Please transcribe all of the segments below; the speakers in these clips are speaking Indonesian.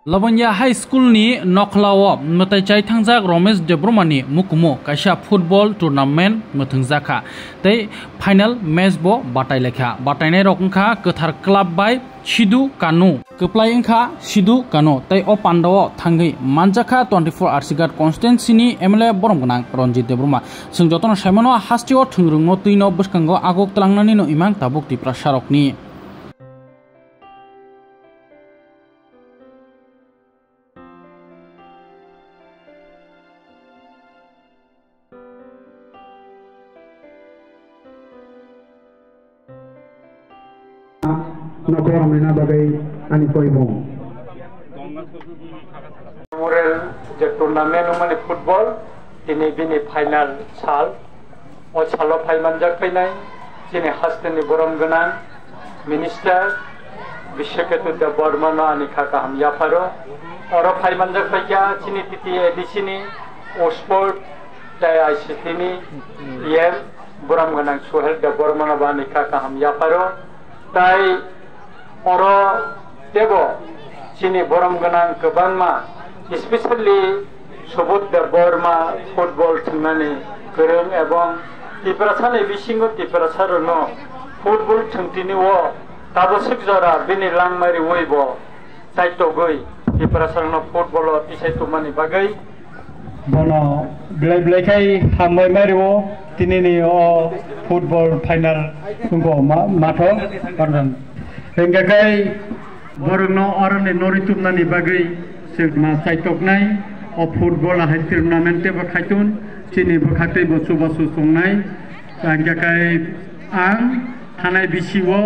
Labanya High School ni Noklawa metai tangjak Romesh Debromani mukumo kaisa football tournament metungjaka tei final match bo batai lekha batainai rokungkha Kathar club by Sidhu Kanu keplaingkha Sidhu Kanu tei o Pandao thangai manjaka 24 Arsigat constituency ni MLA boromgonang Ranjit Debroma sing jotono saimono hastio thungrungno tuino bwskango agok tlangnani no imang tabuk tipra sarokni Nokoram na bagay ani poibong. Moral je tournament umane football tini bini final sal o salo phaiman jak painai tini hasteni borom gana minister Bishwaketu de Bormana ani khaka ham yaparo oro phaiman jak paikya tini titi edisini o sport dai aisitini yem borom gana Sohel de Bormana bani khaka ham yaparo tai oro tebo sini borom ganang kebangma especially sobot de borma football thmani kereng ebong tiprasane bisingo tiprasarono football thungtini wo tabosik jora bini langmari woibo saito goi tiprasarno football isai tumani bagai Bono blai kai hamai mariwo tinini o football final tungko mato pardon hingga kai borno orane noritumnani bagai ma saitoknai o football hai tournament te bakhaitun chini bakhate bosu bosu songnai hingga kai ang hanai bisiwo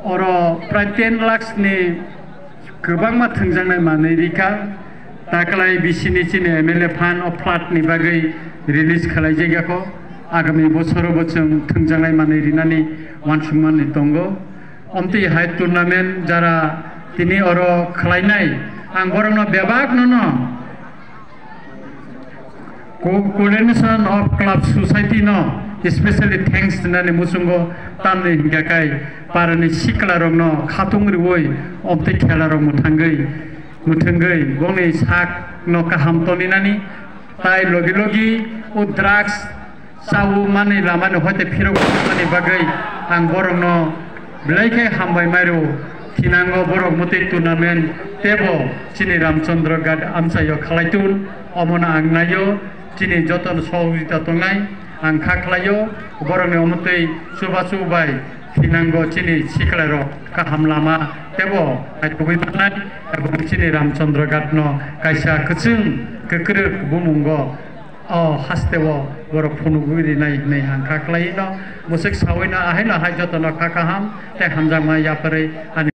oro prai 10 lakhs ni gobangma thungjangnai manirika taklai bisini chini MLA fan of flat ni bagai release khalai jaigako agami bochoro bochong thungjangnai manirinani wansungmani tongo omti high tournament jara tini oro khlainai ang borongno bebak nono coordination of club society no especially thanks nani musungo tamni hingakai parani sikla rongno khatung riwoi omti khela rong muthangai goni sak no kaham toninani tai logi logi o drugs sau mani lamani hoite phiro mani bagai ang borongno blaikai hambai mairo tinango borok muti tournament tebo chini Ramchandra Gad amsayo khalaitun omona angnayo chini joton sohujita tongnai ang khaklayo borokni omutai subasu bai tinango chini siklaro kaham lama tebo aitubui panai ebong chini Ramchandra Gad no kaisa kechung kekrek bumungo o hastewo borok phunuguri nai hang khaklai no musik sawina ahena hai jotono khakaham te hamjama yapare